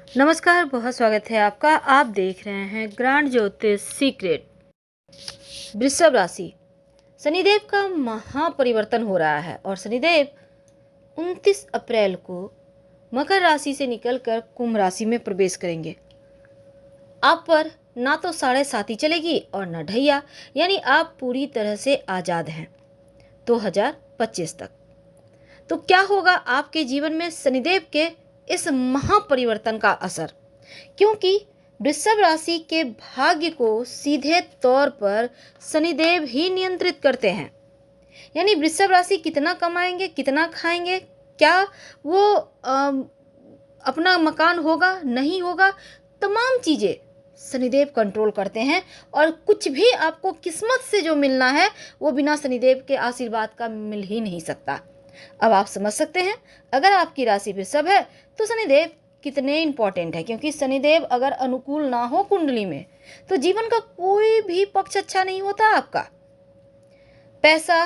नमस्कार, बहुत स्वागत है आपका। आप देख रहे हैं ग्रांड ज्योतिष सीक्रेट। वृषभ राशि, शनिदेव का महापरिवर्तन हो रहा है और शनिदेव 29 अप्रैल को मकर राशि से निकलकर कुंभ राशि में प्रवेश करेंगे। आप पर ना तो 7.5 चलेगी और ना ढैया, यानी आप पूरी तरह से आज़ाद हैं 2025 तक। तो क्या होगा आपके जीवन में शनिदेव के इस महापरिवर्तन का असर? क्योंकि वृषभ राशि के भाग्य को सीधे तौर पर शनिदेव ही नियंत्रित करते हैं। यानी वृषभ राशि कितना कमाएंगे, कितना खाएंगे, क्या वो अपना मकान होगा, नहीं होगा, तमाम चीज़ें शनिदेव कंट्रोल करते हैं। और कुछ भी आपको किस्मत से जो मिलना है वो बिना शनिदेव के आशीर्वाद का मिल ही नहीं सकता। अब आप समझ सकते हैं, अगर आपकी राशि वृषभ है तो शनिदेव कितने इंपॉर्टेंट है। क्योंकि शनिदेव अगर अनुकूल ना हो कुंडली में तो जीवन का कोई भी पक्ष अच्छा नहीं होता। आपका पैसा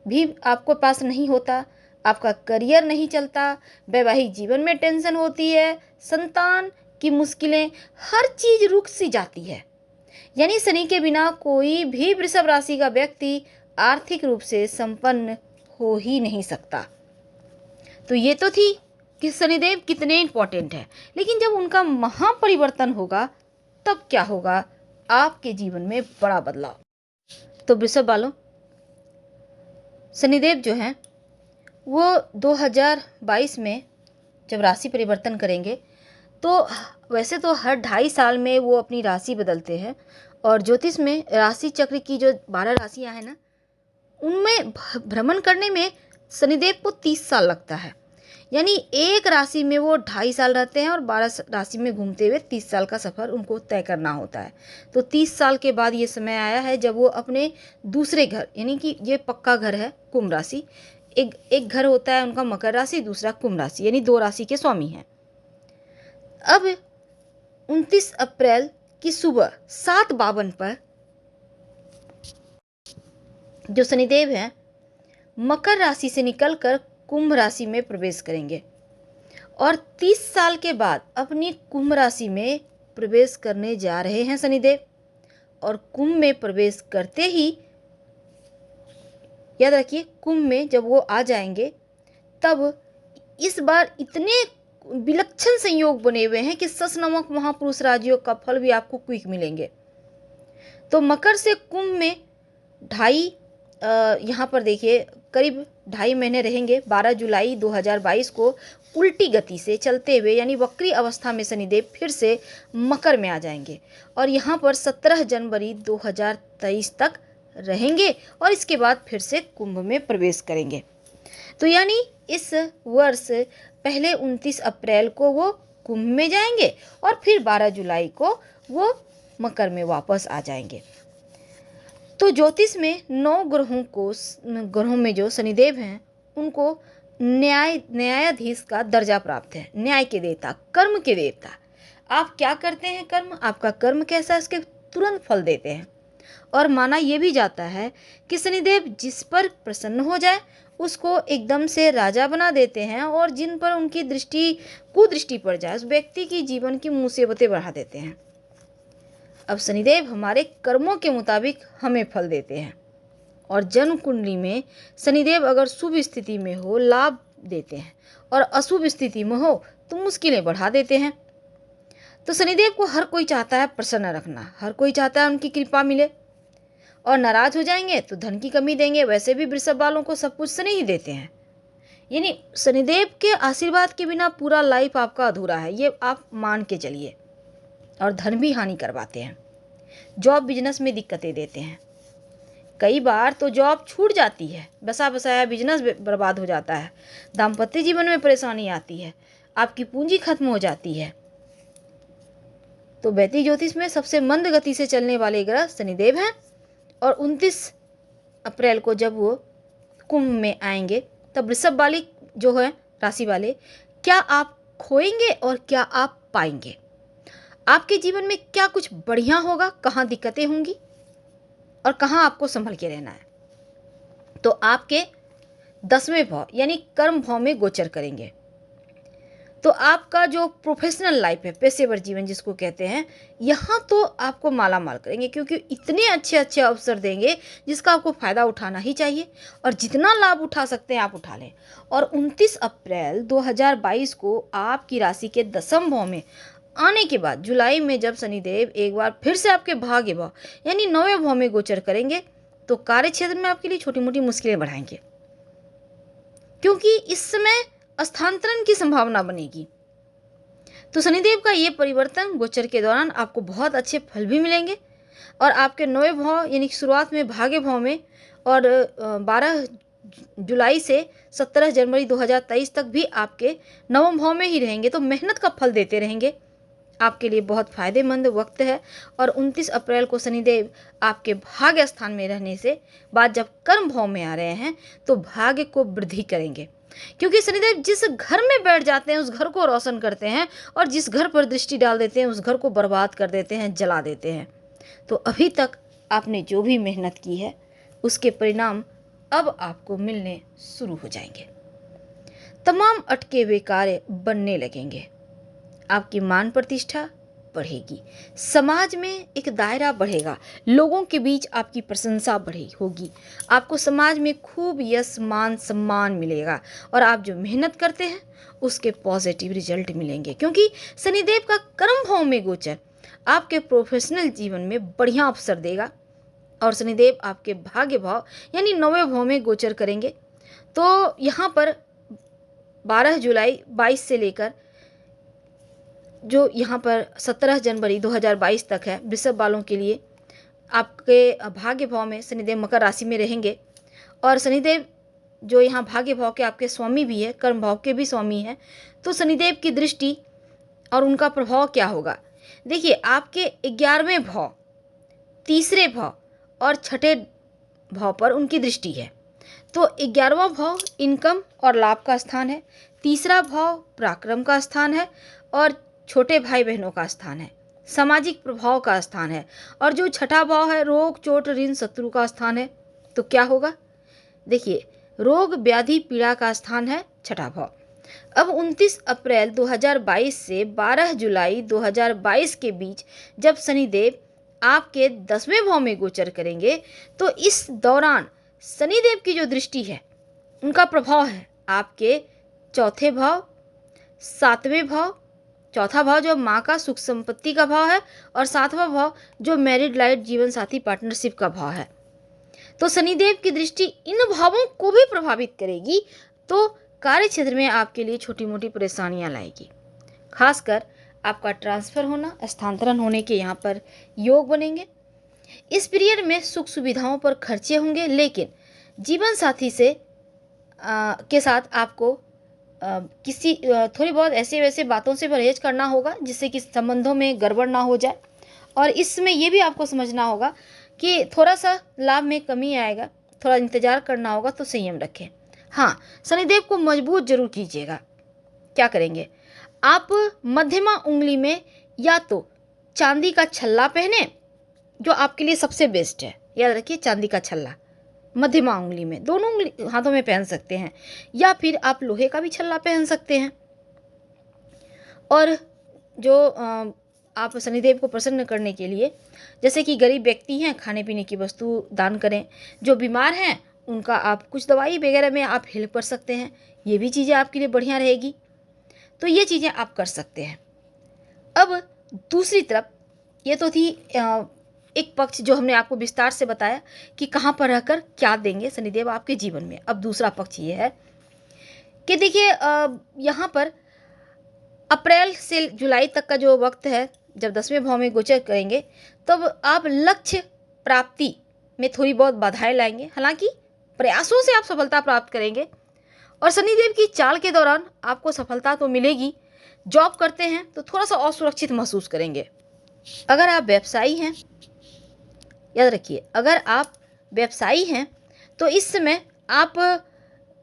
भी आपको पास नहीं होता, आपका करियर नहीं चलता, वैवाहिक जीवन में टेंशन होती है, संतान की मुश्किलें, हर चीज रुक सी जाती है। यानी शनि के बिना कोई भी वृषभ राशि का व्यक्ति आर्थिक रूप से संपन्न हो ही नहीं सकता। तो ये तो थी कि शनिदेव कितने इंपॉर्टेंट है, लेकिन जब उनका महापरिवर्तन होगा तब क्या होगा आपके जीवन में बड़ा बदलाव। तो वृषभ वालों, शनिदेव जो हैं वो 2022 में जब राशि परिवर्तन करेंगे तो वैसे तो हर 2.5 साल में वो अपनी राशि बदलते हैं। और ज्योतिष में राशि चक्र की जो 12 राशियां हैं ना, उनमें भ्रमण करने में शनिदेव को 30 साल लगता है। यानी एक राशि में वो 2.5 साल रहते हैं और 12 राशि में घूमते हुए 30 साल का सफ़र उनको तय करना होता है। तो 30 साल के बाद ये समय आया है जब वो अपने दूसरे घर, यानी कि ये पक्का घर है कुंभ राशि, एक घर होता है उनका मकर राशि, दूसरा कुंभ राशि, यानी 2 राशि के स्वामी हैं। अब 29 अप्रैल की सुबह 7:52 पर जो शनिदेव हैं मकर राशि से निकलकर कुंभ राशि में प्रवेश करेंगे और 30 साल के बाद अपनी कुंभ राशि में प्रवेश करने जा रहे हैं शनिदेव। और कुंभ में प्रवेश करते ही याद रखिए, कुंभ में जब वो आ जाएंगे तब इस बार इतने विलक्षण संयोग बने हुए हैं कि सस नामक महापुरुष राजयोग का फल भी आपको क्विक मिलेंगे। तो मकर से कुंभ में यहाँ पर देखिए करीब 2.5 महीने रहेंगे। 12 जुलाई 2022 को उल्टी गति से चलते हुए, यानी वक्री अवस्था में शनिदेव फिर से मकर में आ जाएंगे और यहाँ पर 17 जनवरी 2023 तक रहेंगे और इसके बाद फिर से कुंभ में प्रवेश करेंगे। तो यानी इस वर्ष पहले 29 अप्रैल को वो कुंभ में जाएंगे और फिर 12 जुलाई को वो मकर में वापस आ जाएंगे। तो ज्योतिष में 9 ग्रहों में जो शनिदेव हैं उनको न्यायाधीश का दर्जा प्राप्त है। न्याय के देवता, कर्म के देवता। आप क्या करते हैं कर्म, आपका कर्म कैसा है, इसके तुरंत फल देते हैं। और माना यह भी जाता है कि शनिदेव जिस पर प्रसन्न हो जाए उसको एकदम से राजा बना देते हैं और जिन पर उनकी कुदृष्टि पड़ जाए उस व्यक्ति की जीवन की मुसीबतें बढ़ा देते हैं। अब शनिदेव हमारे कर्मों के मुताबिक हमें फल देते हैं और जन्म कुंडली में शनिदेव अगर शुभ स्थिति में हो लाभ देते हैं और अशुभ स्थिति में हो तो मुश्किलें बढ़ा देते हैं। तो शनिदेव को हर कोई चाहता है प्रसन्न रखना, हर कोई चाहता है उनकी कृपा मिले। और नाराज हो जाएंगे तो धन की कमी देंगे। वैसे भी वृषभ वालों को सब कुछ शनि ही देते हैं। यानी शनिदेव के आशीर्वाद के बिना पूरा लाइफ आपका अधूरा है, ये आप मान के चलिए। और धन भी हानि करवाते हैं, जॉब बिजनेस में दिक्कतें देते हैं। कई बार तो जॉब छूट जाती है, बसा बसाया बिजनेस बर्बाद हो जाता है, दाम्पत्य जीवन में परेशानी आती है, आपकी पूंजी खत्म हो जाती है। तो वैदिक ज्योतिष में सबसे मंद गति से चलने वाले ग्रह शनिदेव हैं और 29 अप्रैल को जब वो कुंभ में आएंगे तब वृषभ वाली जो है राशि वाले, क्या आप खोएंगे और क्या आप पाएंगे? आपके जीवन में क्या कुछ बढ़िया होगा, कहाँ दिक्कतें होंगी और कहाँ आपको संभल के रहना है? तो आपके 10वें भाव यानी कर्म भाव में गोचर करेंगे। तो आपका जो प्रोफेशनल लाइफ है, पेशेवर जीवन जिसको कहते हैं, यहाँ तो आपको माला माल करेंगे, क्योंकि इतने अच्छे अच्छे अवसर देंगे जिसका आपको फ़ायदा उठाना ही चाहिए और जितना लाभ उठा सकते हैं आप उठा लें। और 29 अप्रैल 2022 को आपकी राशि के 10वें भाव में आने के बाद जुलाई में जब शनिदेव एक बार फिर से आपके भाग्य भाव यानी 9वें भाव में गोचर करेंगे, तो कार्य क्षेत्र में आपके लिए छोटी मोटी मुश्किलें बढ़ाएंगे, क्योंकि इस समय स्थानांतरण की संभावना बनेगी। तो शनिदेव का ये परिवर्तन गोचर के दौरान आपको बहुत अच्छे फल भी मिलेंगे और आपके 9वें भाव यानी शुरुआत में भाग्य भाव में और 12 जुलाई से 17 जनवरी 2023 तक भी आपके 9वें भाव में ही रहेंगे, तो मेहनत का फल देते रहेंगे। आपके लिए बहुत फायदेमंद वक्त है। और 29 अप्रैल को शनिदेव आपके भाग्य स्थान में रहने से बाद जब कर्म भाव में आ रहे हैं तो भाग्य को वृद्धि करेंगे, क्योंकि शनिदेव जिस घर में बैठ जाते हैं उस घर को रोशन करते हैं और जिस घर पर दृष्टि डाल देते हैं उस घर को बर्बाद कर देते हैं, जला देते हैं। तो अभी तक आपने जो भी मेहनत की है उसके परिणाम अब आपको मिलने शुरू हो जाएंगे। तमाम अटके हुए कार्य बनने लगेंगे, आपकी मान प्रतिष्ठा बढ़ेगी, समाज में एक दायरा बढ़ेगा, लोगों के बीच आपकी प्रशंसा बढ़ी होगी, आपको समाज में खूब यश मान सम्मान मिलेगा और आप जो मेहनत करते हैं उसके पॉजिटिव रिजल्ट मिलेंगे, क्योंकि शनिदेव का कर्म भाव में गोचर आपके प्रोफेशनल जीवन में बढ़िया अवसर देगा। और शनिदेव आपके भाग्य भाव यानी 9वें भाव में गोचर करेंगे। तो यहाँ पर 12 जुलाई 22 से लेकर जो यहाँ पर 17 जनवरी 2022 तक है, वृषभ वालों के लिए आपके भाग्य भाव में शनिदेव मकर राशि में रहेंगे। और शनिदेव जो यहाँ भाग्य भाव के आपके स्वामी भी है, कर्म भाव के भी स्वामी हैं, तो शनिदेव की दृष्टि और उनका प्रभाव क्या होगा। देखिए, आपके 11वें भाव, तीसरे भाव और छठे भाव पर उनकी दृष्टि है। तो 11वां भाव इनकम और लाभ का स्थान है, तीसरा भाव पराक्रम का स्थान है और छोटे भाई बहनों का स्थान है, सामाजिक प्रभाव का स्थान है, और जो छठा भाव है रोग चोट ऋण शत्रु का स्थान है। तो क्या होगा, देखिए, रोग व्याधि पीड़ा का स्थान है छठा भाव। अब 29 अप्रैल 2022 से 12 जुलाई 2022 के बीच जब शनिदेव आपके 10वें भाव में गोचर करेंगे, तो इस दौरान शनिदेव की जो दृष्टि है उनका प्रभाव है आपके चौथे भाव, 7वें भाव, चौथा भाव जो माँ का सुख संपत्ति का भाव है और 7वां भाव जो मैरिड लाइफ जीवन साथी पार्टनरशिप का भाव है। तो शनिदेव की दृष्टि इन भावों को भी प्रभावित करेगी, तो कार्य क्षेत्र में आपके लिए छोटी मोटी परेशानियां लाएगी। खासकर आपका ट्रांसफ़र होना, स्थानांतरण होने के यहाँ पर योग बनेंगे। इस पीरियड में सुख सुविधाओं पर खर्चे होंगे, लेकिन जीवन साथी से के साथ आपको किसी थोड़ी बहुत ऐसे वैसे बातों से परहेज करना होगा जिससे कि संबंधों में गड़बड़ ना हो जाए। और इसमें ये भी आपको समझना होगा कि थोड़ा सा लाभ में कमी आएगा, थोड़ा इंतज़ार करना होगा, तो संयम रखें। हाँ, शनिदेव को मजबूत जरूर कीजिएगा। क्या करेंगे, आप मध्यमा उंगली में या तो चांदी का छल्ला पहने, जो आपके लिए सबसे बेस्ट है। याद रखिए, चांदी का छल्ला मध्यमा उंगली में, दोनों उंगली हाथों में पहन सकते हैं, या फिर आप लोहे का भी छल्ला पहन सकते हैं। और जो आप शनिदेव को प्रसन्न करने के लिए, जैसे कि गरीब व्यक्ति हैं, खाने पीने की वस्तु दान करें, जो बीमार हैं उनका आप कुछ दवाई वगैरह में आप हेल्प कर सकते हैं, ये भी चीज़ें आपके लिए बढ़िया रहेगी। तो ये चीज़ें आप कर सकते हैं। अब दूसरी तरफ, ये तो थी एक पक्ष जो हमने आपको विस्तार से बताया कि कहाँ पर रहकर क्या देंगे शनिदेव आपके जीवन में। अब दूसरा पक्ष ये है कि देखिए, यहाँ पर अप्रैल से जुलाई तक का जो वक्त है, जब 10वें भाव में गोचर करेंगे, तब आप लक्ष्य प्राप्ति में थोड़ी बहुत बाधाएं लाएंगे। हालांकि प्रयासों से आप सफलता प्राप्त करेंगे और शनिदेव की चाल के दौरान आपको सफलता तो मिलेगी। जॉब करते हैं तो थोड़ा सा असुरक्षित महसूस करेंगे। अगर आप व्यवसायी हैं, याद रखिए, अगर आप व्यवसायी हैं तो इस समय आप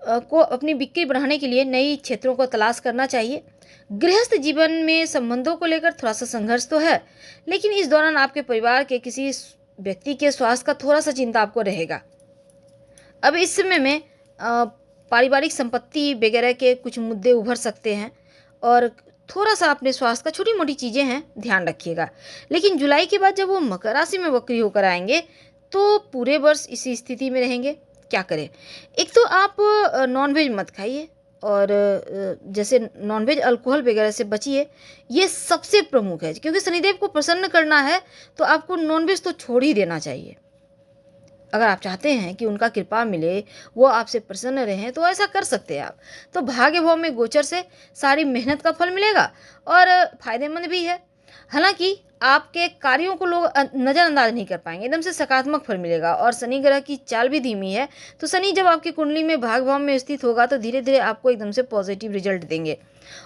को अपनी बिक्री बढ़ाने के लिए नई क्षेत्रों को तलाश करना चाहिए। गृहस्थ जीवन में संबंधों को लेकर थोड़ा सा संघर्ष तो है, लेकिन इस दौरान आपके परिवार के किसी व्यक्ति के स्वास्थ्य का थोड़ा सा चिंता आपको रहेगा। अब इस समय में पारिवारिक संपत्ति वगैरह के कुछ मुद्दे उभर सकते हैं और थोड़ा सा अपने स्वास्थ्य का, छोटी मोटी चीज़ें हैं, ध्यान रखिएगा। लेकिन जुलाई के बाद जब वो मकर राशि में वक्री होकर आएंगे तो पूरे वर्ष इसी स्थिति में रहेंगे। क्या करें? एक तो आप नॉनवेज मत खाइए, और जैसे नॉनवेज, अल्कोहल वगैरह से बचिए। ये सबसे प्रमुख है, क्योंकि शनिदेव को प्रसन्न करना है तो आपको नॉनवेज तो छोड़ ही देना चाहिए। अगर आप चाहते हैं कि उनका कृपा मिले, वो आपसे प्रसन्न रहें, तो ऐसा कर सकते हैं आप। तो भाग्य भाव में गोचर से सारी मेहनत का फल मिलेगा और फायदेमंद भी है। हालांकि आपके कार्यों को लोग नज़रअंदाज नहीं कर पाएंगे, एकदम से सकारात्मक फल मिलेगा। और शनि ग्रह की चाल भी धीमी है, तो शनि जब आपकी कुंडली में भाग भाव में स्थित होगा तो धीरे धीरे आपको एकदम से पॉजिटिव रिजल्ट देंगे।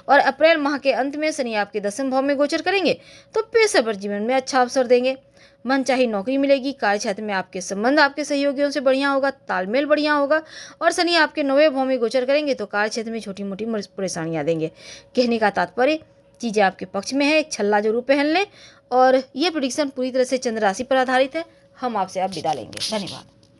और अप्रैल माह के अंत में शनि आपके 10वें भाव में गोचर करेंगे तो पेशेवर जीवन में अच्छा अवसर देंगे। मनचाही नौकरी मिलेगी, कार्य क्षेत्र में आपके संबंध आपके सहयोगियों से बढ़िया होगा, तालमेल बढ़िया होगा। और शनि आपके 9वें भाव में गोचर करेंगे तो कार्य क्षेत्र में छोटी मोटी परेशानियां देंगे। कहने का तात्पर्य, चीज़ें आपके पक्ष में है, एक छल्ला जरूर पहन लें। और ये प्रेडिक्शन पूरी तरह से चंद्र राशि पर आधारित है। हम आपसे अब विदा लेंगे। धन्यवाद।